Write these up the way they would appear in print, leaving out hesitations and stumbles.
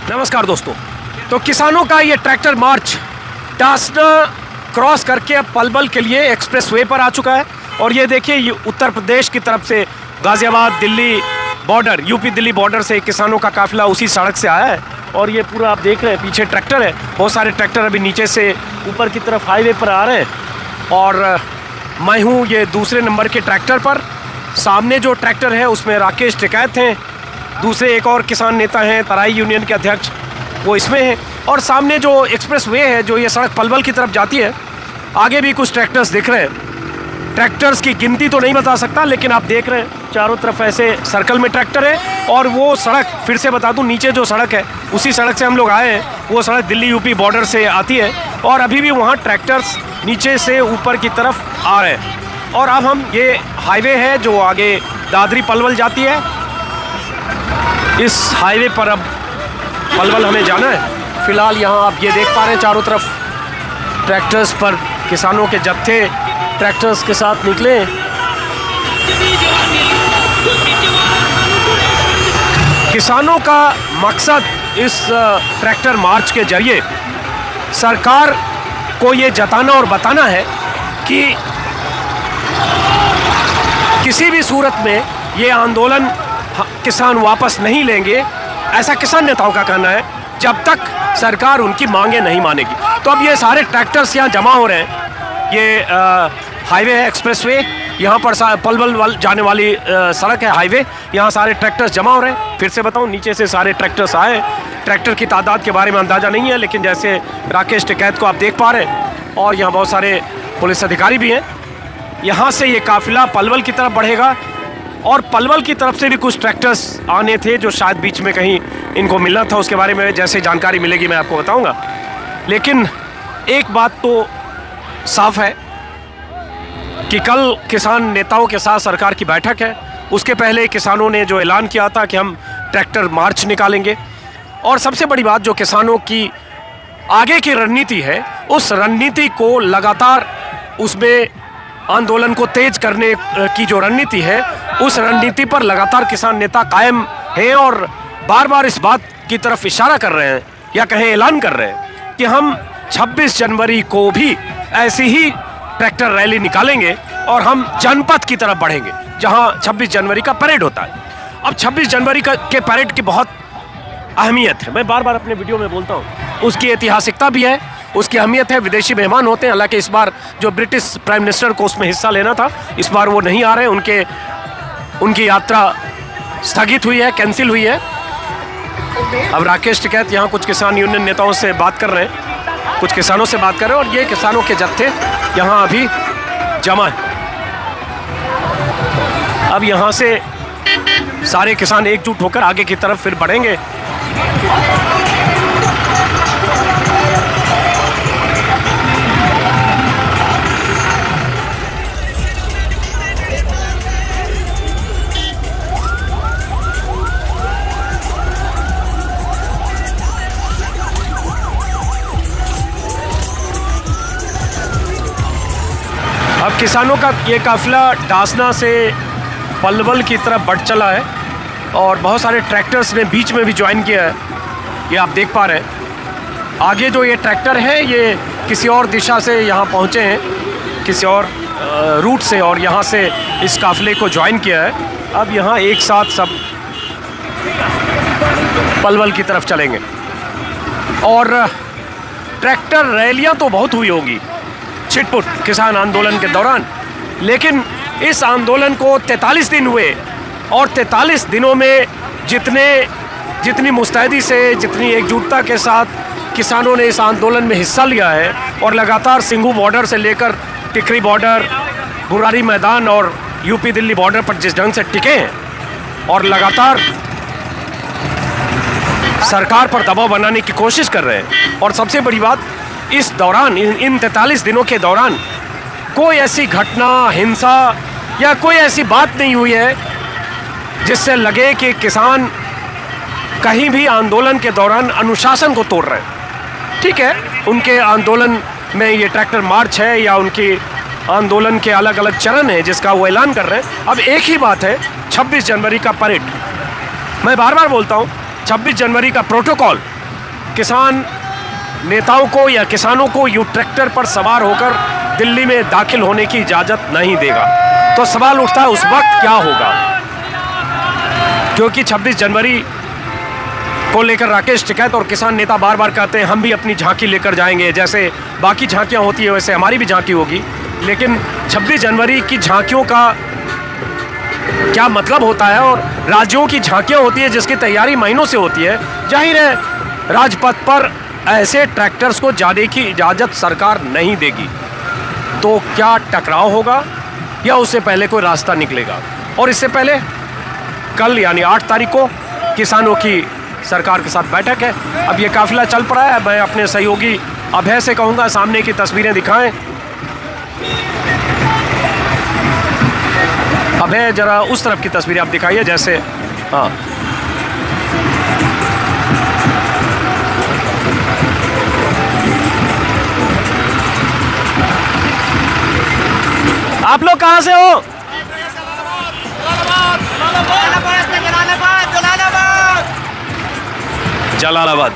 नमस्कार दोस्तों। तो किसानों का ये ट्रैक्टर मार्च डासना क्रॉस करके अब पलवल के लिए एक्सप्रेस वे पर आ चुका है। और ये देखिए, ये उत्तर प्रदेश की तरफ से Ghaziabad Delhi border, UP Delhi border से किसानों का काफिला उसी सड़क से आया है। और ये पूरा आप देख रहे हैं, पीछे ट्रैक्टर है, बहुत सारे ट्रैक्टर अभी नीचे से ऊपर की तरफ हाईवे पर आ रहे हैं। और मैं हूँ ये दूसरे नंबर के ट्रैक्टर पर। सामने जो ट्रैक्टर है उसमें राकेश टिकैत हैं, दूसरे एक और किसान नेता हैं तराई यूनियन के अध्यक्ष, वो इसमें हैं। और सामने जो एक्सप्रेस वे है, जो ये सड़क पलवल की तरफ जाती है, आगे भी कुछ ट्रैक्टर्स दिख रहे हैं। ट्रैक्टर्स की गिनती तो नहीं बता सकता, लेकिन आप देख रहे हैं चारों तरफ ऐसे सर्कल में ट्रैक्टर है। और वो सड़क फिर से बता दूं, नीचे जो सड़क है उसी सड़क से हम लोग आए हैं, वो सड़क दिल्ली यूपी बॉर्डर से आती है। और अभी भी वहाँ ट्रैक्टर्स नीचे से ऊपर की तरफ आ रहे हैं। और अब हम, ये हाईवे है जो आगे दादरी पलवल जाती है, इस हाईवे पर अब पलवल हमें जाना है। फिलहाल यहाँ आप ये देख पा रहे हैं चारों तरफ ट्रैक्टर्स पर किसानों के जत्थे ट्रैक्टर्स के साथ निकले। किसानों का मकसद इस ट्रैक्टर मार्च के जरिए सरकार को ये जताना और बताना है कि किसी भी सूरत में ये आंदोलन किसान वापस नहीं लेंगे, ऐसा किसान नेताओं का कहना है, जब तक सरकार उनकी मांगे नहीं मानेगी। तो अब ये सारे ट्रैक्टर्स यहाँ जमा हो रहे हैं। ये हाईवे है, एक्सप्रेस वे, यहाँ पर पलवल जाने वाली सड़क है, हाईवे, यहाँ सारे ट्रैक्टर्स जमा हो रहे हैं। फिर से बताऊँ, नीचे से सारे ट्रैक्टर्स आए। ट्रैक्टर की तादाद के बारे में अंदाज़ा नहीं है, लेकिन जैसे राकेश टिकैत को आप देख पा रहे हैं, और यहाँ बहुत सारे पुलिस अधिकारी भी हैं। यहाँ से ये काफिला पलवल की तरफ बढ़ेगा। और पलवल की तरफ से भी कुछ ट्रैक्टर्स आने थे जो शायद बीच में कहीं इनको मिलना था, उसके बारे में जैसे जानकारी मिलेगी मैं आपको बताऊंगा। लेकिन एक बात तो साफ है कि कल किसान नेताओं के साथ सरकार की बैठक है। उसके पहले किसानों ने जो ऐलान किया था कि हम ट्रैक्टर मार्च निकालेंगे। और सबसे बड़ी बात, जो किसानों की आगे की रणनीति है, उस रणनीति को लगातार, उसमें आंदोलन को तेज करने की जो रणनीति है, उस रणनीति पर लगातार किसान नेता कायम हैं और बार बार इस बात की तरफ इशारा कर रहे हैं, या कहें ऐलान कर रहे हैं, कि हम 26 जनवरी को भी ऐसी ही ट्रैक्टर रैली निकालेंगे और हम जनपद की तरफ बढ़ेंगे, जहां 26 जनवरी का परेड होता है। अब 26 जनवरी के परेड की बहुत अहमियत है, मैं बार बार अपने वीडियो में बोलता हूँ। उसकी ऐतिहासिकता भी है, उसकी अहमियत है। विदेशी मेहमान होते हैं, हालांकि इस बार जो ब्रिटिश प्राइम मिनिस्टर को उसमें हिस्सा लेना था, इस बार वो नहीं आ रहे, उनकी यात्रा स्थगित हुई है, कैंसिल हुई है। अब राकेश टिकैत यहाँ कुछ किसान यूनियन नेताओं से बात कर रहे हैं, कुछ किसानों से बात कर रहे हैं, और ये किसानों के जत्थे यहाँ अभी जमा है। अब यहाँ से सारे किसान एकजुट होकर आगे की तरफ फिर बढ़ेंगे। अब किसानों का ये काफिला डासना से पलवल की तरफ बढ़ चला है, और बहुत सारे ट्रैक्टर्स ने बीच में भी ज्वाइन किया है, ये आप देख पा रहे हैं। आगे जो ये ट्रैक्टर है, ये किसी और दिशा से यहाँ पहुँचे हैं, किसी और रूट से, और यहाँ से इस काफिले को ज्वाइन किया है। अब यहाँ एक साथ सब पलवल की तरफ चलेंगे। और ट्रैक्टर रैलियाँ तो बहुत हुई होगी छिटपुट किसान आंदोलन के दौरान, लेकिन इस आंदोलन को 43 दिन हुए, और 43 दिनों में जितनी मुस्तैदी से, जितनी एकजुटता के साथ किसानों ने इस आंदोलन में हिस्सा लिया है, और लगातार सिंघू बॉर्डर से लेकर टिकरी बॉर्डर, बुरारी मैदान और यूपी दिल्ली बॉर्डर पर जिस ढंग से टिके हैं, और लगातार सरकार पर दबाव बनाने की कोशिश कर रहे हैं। और सबसे बड़ी बात, इस दौरान, इन 43 दिनों के दौरान कोई ऐसी घटना, हिंसा या कोई ऐसी बात नहीं हुई है जिससे लगे कि किसान कहीं भी आंदोलन के दौरान अनुशासन को तोड़ रहे हैं। ठीक है, उनके आंदोलन में ये ट्रैक्टर मार्च है, या उनकी आंदोलन के अलग अलग चरण हैं जिसका वो ऐलान कर रहे हैं। अब एक ही बात है, 26 जनवरी का परेड। मैं बार बार बोलता हूँ, 26 जनवरी का प्रोटोकॉल किसान नेताओं को या किसानों को यूं ट्रैक्टर पर सवार होकर दिल्ली में दाखिल होने की इजाज़त नहीं देगा। तो सवाल उठता है उस वक्त क्या होगा, क्योंकि 26 जनवरी को लेकर राकेश टिकैत और किसान नेता बार बार कहते हैं हम भी अपनी झांकी लेकर जाएंगे, जैसे बाकी झांकियां होती है वैसे हमारी भी झांकी होगी। लेकिन 26 जनवरी की झांकियों का क्या मतलब होता है, और राज्यों की झांकियां होती है जिसकी तैयारी महीनों से होती है। जाहिर है राजपथ पर ऐसे ट्रैक्टर्स को जाने की इजाज़त सरकार नहीं देगी। तो क्या टकराव होगा या उससे पहले कोई रास्ता निकलेगा? और इससे पहले कल यानी 8 तारीख को किसानों की सरकार के साथ बैठक है। अब ये काफिला चल पड़ा है। मैं अपने सहयोगी अभय से कहूँगा सामने की तस्वीरें दिखाएं। अभय जरा उस तरफ की तस्वीरें आप दिखाइए, जैसे हाँ आप लोग कहाँ से हो? जलालाबाद।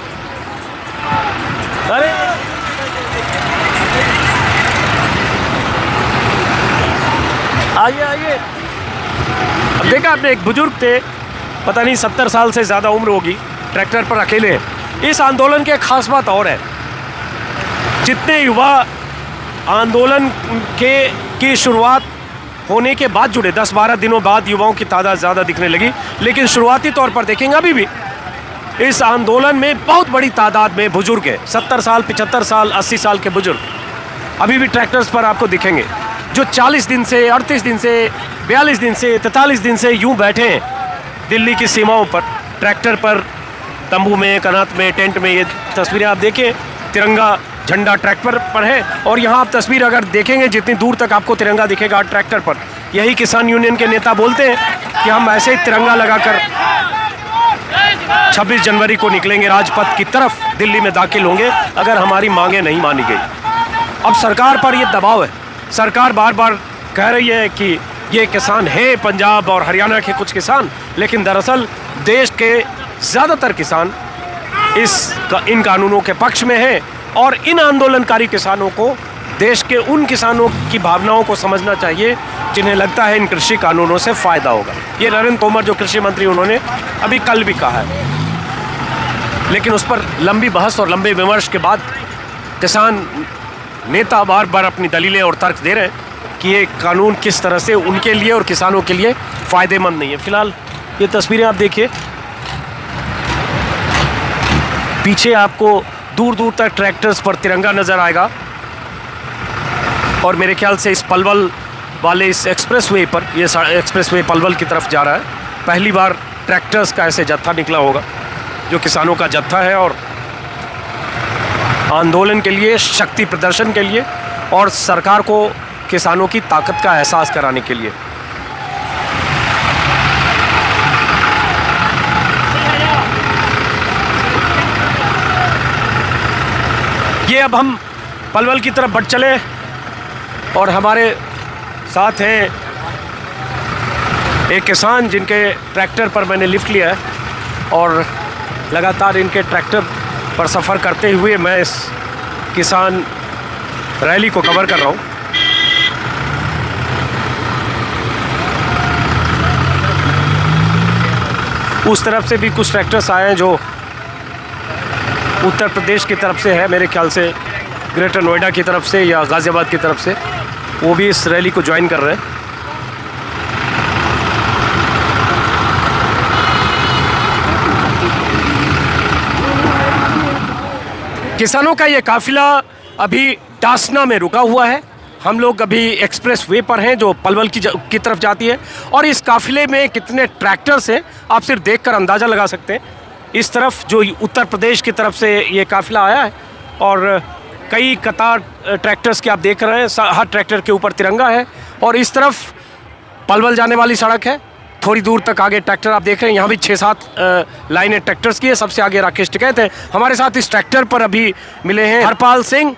अरे आइए आइए। अब देखा आपने, एक बुजुर्ग थे, पता नहीं 70 साल से ज़्यादा उम्र होगी, ट्रैक्टर पर अकेले हैं। इस आंदोलन की एक खास बात और है, जितने युवा आंदोलन की शुरुआत होने के बाद जुड़े, 10-12 दिनों बाद युवाओं की तादाद ज़्यादा दिखने लगी, लेकिन शुरुआती तौर पर देखेंगे अभी भी इस आंदोलन में बहुत बड़ी तादाद में बुजुर्ग हैं। 70 साल, 75 साल, 80 साल के बुजुर्ग अभी भी ट्रैक्टर्स पर आपको दिखेंगे, जो 40 दिन से, 38 दिन से, 42 दिन से, 43 दिन से यूं बैठे हैं दिल्ली की सीमाओं पर, ट्रैक्टर पर, तंबू में, कनात में, टेंट में। ये तस्वीरें आप देखें, तिरंगा झंडा ट्रैक्टर पर है। और यहाँ आप तस्वीर अगर देखेंगे, जितनी दूर तक आपको तिरंगा दिखेगा ट्रैक्टर पर, यही किसान यूनियन के नेता बोलते हैं कि हम ऐसे ही तिरंगा लगाकर 26 जनवरी को निकलेंगे, राजपथ की तरफ दिल्ली में दाखिल होंगे अगर हमारी मांगें नहीं मानी गई। अब सरकार पर यह दबाव है, सरकार बार बार कह रही है कि ये किसान हैं पंजाब और हरियाणा के कुछ किसान, लेकिन दरअसल देश के ज़्यादातर किसान इन कानूनों के पक्ष में हैं। और इन आंदोलनकारी किसानों को, देश के उन किसानों की भावनाओं को समझना चाहिए जिन्हें लगता है इन कृषि कानूनों से फ़ायदा होगा। ये नरेंद्र तोमर जो कृषि मंत्री, उन्होंने अभी कल भी कहा है, लेकिन उस पर लंबी बहस और लंबे विमर्श के बाद किसान नेता बार बार अपनी दलीलें और तर्क दे रहे हैं कि ये कानून किस तरह से उनके लिए और किसानों के लिए फ़ायदेमंद नहीं है। फिलहाल ये तस्वीरें आप देखिए, पीछे आपको दूर दूर तक ट्रैक्टर्स पर तिरंगा नज़र आएगा। और मेरे ख्याल से इस पलवल वाले इस एक्सप्रेसवे पर, ये एक्सप्रेसवे पलवल की तरफ जा रहा है, पहली बार ट्रैक्टर्स का ऐसे जत्था निकला होगा जो किसानों का जत्था है, और आंदोलन के लिए, शक्ति प्रदर्शन के लिए और सरकार को किसानों की ताकत का एहसास कराने के लिए। ये अब हम पलवल की तरफ बढ़ चले और हमारे साथ हैं एक किसान जिनके ट्रैक्टर पर मैंने लिफ्ट लिया है, और लगातार इनके ट्रैक्टर पर सफ़र करते हुए मैं इस किसान रैली को कवर कर रहा हूँ। उस तरफ से भी कुछ ट्रैक्टर्स आए हैं जो उत्तर प्रदेश की तरफ से है, मेरे ख्याल से ग्रेटर नोएडा की तरफ से या गाज़ियाबाद की तरफ से, वो भी इस रैली को ज्वाइन कर रहे हैं। किसानों का ये काफिला अभी डासना में रुका हुआ है। हम लोग अभी एक्सप्रेस वे पर हैं जो पलवल की तरफ जाती है, और इस काफिले में कितने ट्रैक्टर्स हैं आप सिर्फ देखकर अंदाज़ा लगा सकते हैं। इस तरफ जो उत्तर प्रदेश की तरफ से ये काफिला आया है, और कई कतार ट्रैक्टर्स के आप देख रहे हैं, हर ट्रैक्टर के ऊपर तिरंगा है। और इस तरफ पलवल जाने वाली सड़क है, थोड़ी दूर तक आगे ट्रैक्टर आप देख रहे हैं, यहाँ भी 6-7 लाइनें ट्रैक्टर्स की है। सबसे आगे राकेश टिकैत हैं हमारे साथ। इस ट्रैक्टर पर अभी मिले हैं हरपाल सिंह,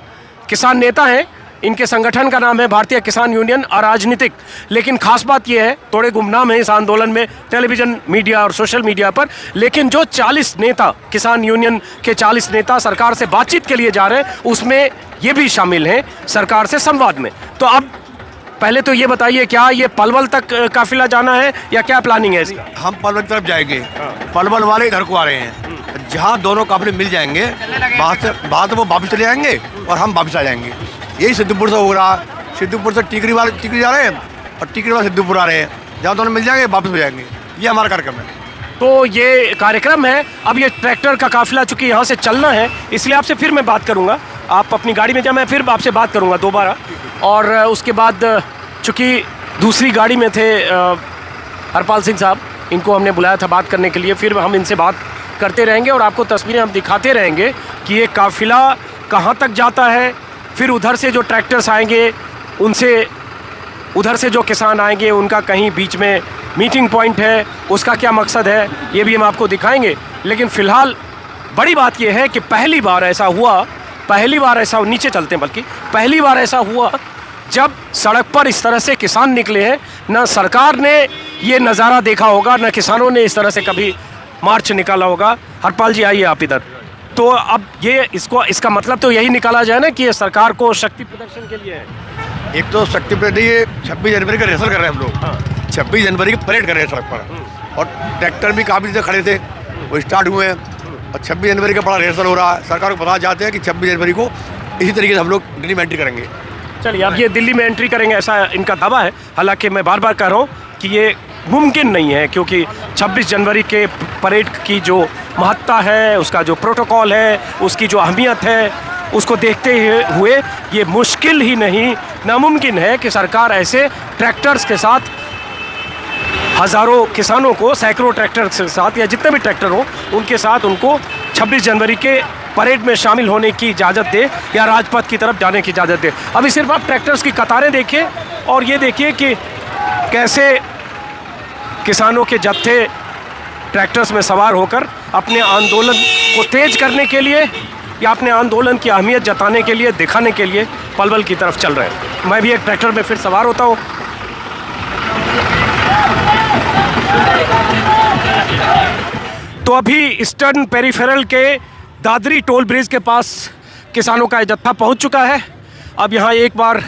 किसान नेता हैं इनके संगठन का नाम है भारतीय किसान यूनियन अराजनीतिक। लेकिन खास बात यह है, थोड़े गुमनाम है इस आंदोलन में टेलीविज़न मीडिया और सोशल मीडिया पर, लेकिन जो 40 नेता, किसान यूनियन के 40 नेता सरकार से बातचीत के लिए जा रहे हैं, उसमें ये भी शामिल हैं सरकार से संवाद में। तो अब पहले तो ये बताइए, क्या ये पलवल तक काफिला जाना है या क्या प्लानिंग है इसका? हम पलवल की तरफ जाएंगे। पलवल वाले इधर को आ रहे हैं, जहाँ दोनों काफिले मिल जाएंगे वहाँ से वो वापस चले जाएंगे और हम वापस आ जाएंगे। यही सिद्धपुर से हो रहा, सिद्धपुर से टिकरी जा रहे हैं और टिकरी वाले सिद्धपुर आ रहे हैं, जहाँ दोनों मिल जाएंगे वापस हो जाएंगे। ये हमारा कार्यक्रम है। तो ये कार्यक्रम है। अब ये ट्रैक्टर का काफिला चूंकि यहाँ से चलना है, इसलिए आपसे फिर मैं बात करूँगा। आप अपनी गाड़ी में जाए, मैं फिर आपसे बात करूँगा दोबारा। और उसके बाद चूँकि दूसरी गाड़ी में थे हरपाल सिंह साहब, इनको हमने बुलाया था बात करने के लिए, फिर हम इनसे बात करते रहेंगे और आपको तस्वीरें हम दिखाते रहेंगे कि ये काफिला कहाँ तक जाता है। फिर उधर से जो ट्रैक्टर्स आएंगे उनसे, उधर से जो किसान आएंगे उनका कहीं बीच में मीटिंग पॉइंट है, उसका क्या मकसद है ये भी हम आपको दिखाएंगे। लेकिन फ़िलहाल बड़ी बात यह है कि पहली बार ऐसा हुआ, नीचे चलते हैं, बल्कि पहली बार ऐसा हुआ जब सड़क पर इस तरह से किसान निकले हैं। ना सरकार ने ये नज़ारा देखा होगा, ना किसानों ने इस तरह से कभी मार्च निकाला होगा। हरपाल जी आइए आप इधर। तो अब ये इसका मतलब तो यही निकाला जाए ना कि ये सरकार को शक्ति प्रदर्शन के लिए है। एक तो शक्ति प्रदर्शन, ये 26 जनवरी का रिहर्सल कर रहे हैं हम लोग। 26 जनवरी की परेड कर रहे हैं सड़क पर, और ट्रैक्टर भी काफ़ी से खड़े थे, वो स्टार्ट हुए हैं और 26 जनवरी का बड़ा रिहर्सल हो रहा है। सरकार को बताना चाहते हैं कि 26 जनवरी को इसी तरीके से हम लोग दिल्ली में एंट्री करेंगे। चलिए, अब ये दिल्ली में एंट्री करेंगे ऐसा इनका दावा है। हालांकि मैं बार बार कह रहा हूँ कि ये मुमकिन नहीं है, क्योंकि 26 जनवरी के परेड की जो महत्ता है, उसका जो प्रोटोकॉल है, उसकी जो अहमियत है, उसको देखते हुए ये मुश्किल ही नहीं, नामुमकिन है कि सरकार ऐसे ट्रैक्टर्स के साथ हज़ारों किसानों को, सैकड़ों ट्रैक्टर्स के साथ या जितने भी ट्रैक्टर हो उनके साथ उनको 26 जनवरी के परेड में शामिल होने की इजाज़त दे या राजपथ की तरफ जाने की इजाज़त दे। अभी सिर्फ आप ट्रैक्टर्स की कतारें देखिए और ये देखिए कि कैसे किसानों के जत्थे ट्रैक्टर्स में सवार होकर अपने आंदोलन को तेज करने के लिए या अपने आंदोलन की अहमियत जताने के लिए, दिखाने के लिए पलवल की तरफ चल रहे हैं। मैं भी एक ट्रैक्टर में फिर सवार होता हूँ। तो अभी ईस्टर्न पेरिफेरल के दादरी टोल ब्रिज के पास किसानों का जत्था पहुंच चुका है। अब यहाँ एक बार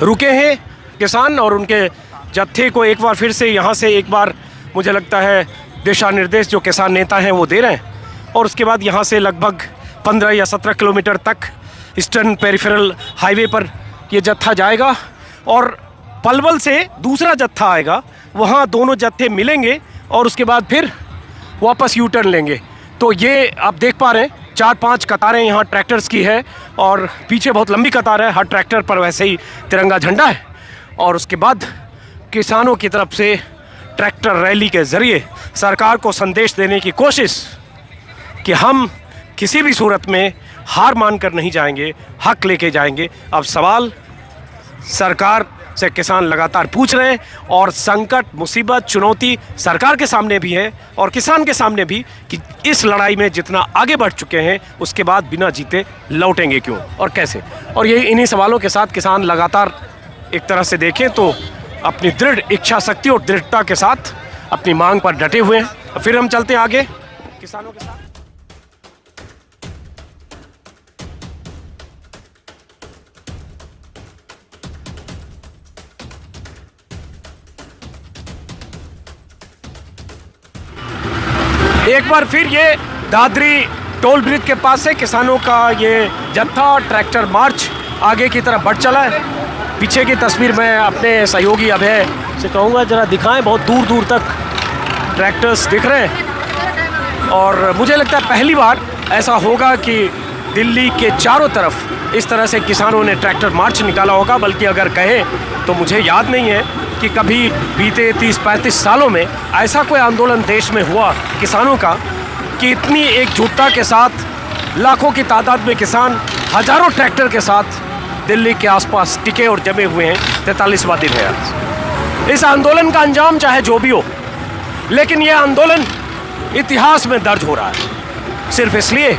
रुके हैं किसान और उनके जत्थे को एक बार फिर से यहाँ से एक बार मुझे लगता है दिशा निर्देश जो किसान नेता हैं वो दे रहे हैं, और उसके बाद यहाँ से लगभग 15 या 17 किलोमीटर तक ईस्टर्न पेरिफेरल हाईवे पर ये जत्था जाएगा और पलवल से दूसरा जत्था आएगा, वहाँ दोनों जत्थे मिलेंगे और उसके बाद फिर वापस यू टर्न लेंगे। तो ये आप देख पा रहे हैं 4-5 कतारें यहाँ ट्रैक्टर्स की है और पीछे बहुत लंबी कतार है, हर ट्रैक्टर पर वैसे ही तिरंगा झंडा है। और उसके बाद किसानों की तरफ से ट्रैक्टर रैली के ज़रिए सरकार को संदेश देने की कोशिश कि हम किसी भी सूरत में हार मानकर नहीं जाएंगे, हक लेके जाएंगे। अब सवाल सरकार से किसान लगातार पूछ रहे हैं और संकट, मुसीबत, चुनौती सरकार के सामने भी है और किसान के सामने भी कि इस लड़ाई में जितना आगे बढ़ चुके हैं उसके बाद बिना जीते लौटेंगे क्यों और कैसे। और यही इन्हीं सवालों के साथ किसान लगातार एक तरह से देखें तो अपनी दृढ़ इच्छा शक्ति और दृढ़ता के साथ अपनी मांग पर डटे हुए हैं। फिर हम चलते हैं आगे किसानों के साथ। एक बार फिर ये दादरी टोल ब्रिज के पास से किसानों का ये जत्था ट्रैक्टर मार्च आगे की तरफ बढ़ चला है। पीछे की तस्वीर मैं अपने सहयोगी अभय से कहूँगा जरा दिखाएं, बहुत दूर दूर तक ट्रैक्टर्स दिख रहे हैं और मुझे लगता है पहली बार ऐसा होगा कि दिल्ली के चारों तरफ इस तरह से किसानों ने ट्रैक्टर मार्च निकाला होगा। बल्कि अगर कहें तो मुझे याद नहीं है कि कभी बीते 30-35 सालों में ऐसा कोई आंदोलन देश में हुआ किसानों का कि इतनी एकजुटता के साथ लाखों की तादाद में किसान हज़ारों ट्रैक्टर के साथ दिल्ली के आसपास टिके और जमे हुए हैं। 43वां दिन है आज। इस आंदोलन का अंजाम चाहे जो भी हो, लेकिन यह आंदोलन इतिहास में दर्ज हो रहा है सिर्फ इसलिए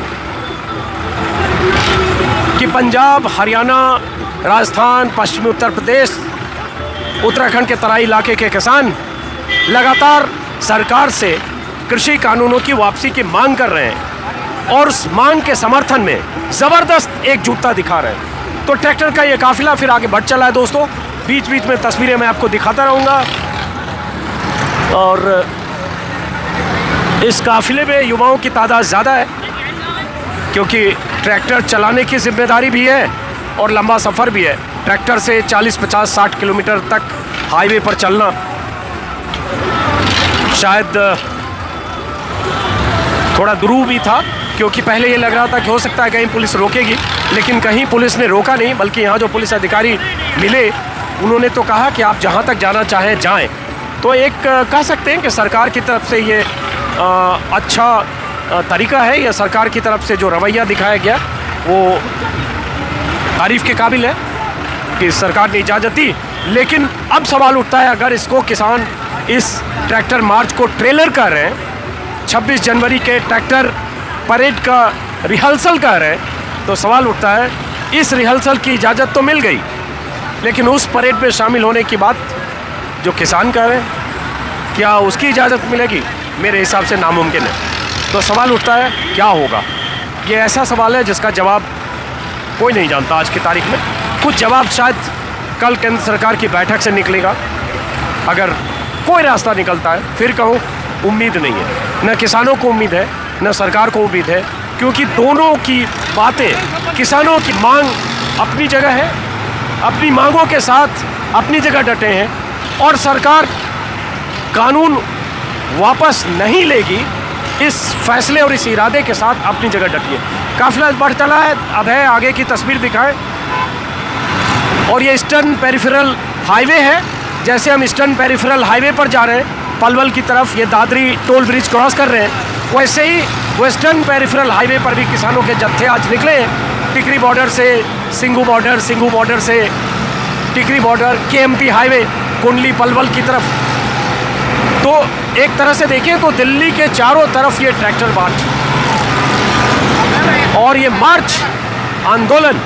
कि पंजाब, हरियाणा, राजस्थान, पश्चिमी उत्तर प्रदेश, उत्तराखंड के तराई इलाके के किसान लगातार सरकार से कृषि कानूनों की वापसी की मांग कर रहे हैं और उस मांग के समर्थन में ज़बरदस्त एकजुटता दिखा रहे हैं। तो ट्रैक्टर का ये काफिला फिर आगे बढ़ चला है दोस्तों। बीच बीच में तस्वीरें मैं आपको दिखाता रहूँगा और इस काफिले में युवाओं की तादाद ज़्यादा है क्योंकि ट्रैक्टर चलाने की जिम्मेदारी भी है और लंबा सफ़र भी है। ट्रैक्टर से 40, 50, 60 किलोमीटर तक हाईवे पर चलना शायद थोड़ा दुरूह भी था क्योंकि पहले ये लग रहा था कि हो सकता है कहीं पुलिस रोकेगी, लेकिन कहीं पुलिस ने रोका नहीं, बल्कि यहाँ जो पुलिस अधिकारी मिले उन्होंने तो कहा कि आप जहाँ तक जाना चाहें जाएं। तो एक कह सकते हैं कि सरकार की तरफ से ये अच्छा तरीका है, या सरकार की तरफ से जो रवैया दिखाया गया वो तारीफ़ के काबिल है कि सरकार ने इजाज़त दी। लेकिन अब सवाल उठता है, अगर इसको किसान इस ट्रैक्टर मार्च को ट्रेलर कर रहे हैं, 26 जनवरी के ट्रैक्टर परेड का रिहर्सल कर रहे हैं, तो सवाल उठता है इस रिहर्सल की इजाज़त तो मिल गई, लेकिन उस परेड में शामिल होने की बात जो किसान कह रहे हैं, क्या उसकी इजाज़त मिलेगी? मेरे हिसाब से नामुमकिन है। तो सवाल उठता है क्या होगा? ये ऐसा सवाल है जिसका जवाब कोई नहीं जानता आज की तारीख में। कुछ जवाब शायद कल केंद्र सरकार की बैठक से निकलेगा, अगर कोई रास्ता निकलता है। फिर कहूँ उम्मीद नहीं है, न किसानों को उम्मीद है न सरकार को उम्मीद है, क्योंकि दोनों की बातें, किसानों की मांग अपनी जगह है, अपनी मांगों के साथ अपनी जगह डटे हैं, और सरकार कानून वापस नहीं लेगी इस फैसले और इस इरादे के साथ अपनी जगह डटी है। काफिला बढ़ चला है, अब है आगे की तस्वीर दिखाएं। और ये ईस्टर्न पेरिफेरल हाईवे है। जैसे हम ईस्टर्न पेरिफेरल हाईवे पर जा रहे हैं पलवल की तरफ, ये दादरी टोल ब्रिज क्रॉस कर रहे हैं, वैसे ही वेस्टर्न पेरिफेरल हाईवे पर भी किसानों के जत्थे आज निकले हैं। टिकरी बॉर्डर से सिंघू बॉर्डर, सिंघू बॉर्डर से टिकरी बॉर्डर, केएमपी हाईवे कुंडली पलवल की तरफ। तो एक तरह से देखें तो दिल्ली के चारों तरफ ये ट्रैक्टर मार्च और ये मार्च, आंदोलन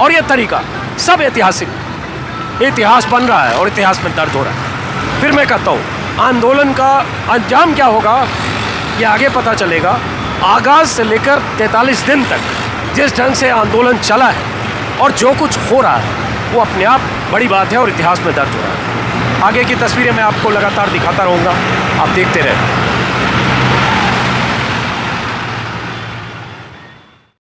और ये तरीका सब ऐतिहासिक, इतिहास बन रहा है और इतिहास में दर्ज हो रहा है। फिर मैं कहता हूँ आंदोलन का अंजाम क्या होगा ये आगे पता चलेगा। आगाज़ से लेकर 43 दिन तक जिस ढंग से आंदोलन चला है और जो कुछ हो रहा है वो अपने आप बड़ी बात है और इतिहास में दर्ज हो रहा है। आगे की तस्वीरें मैं आपको लगातार दिखाता रहूँगा, आप देखते रहें।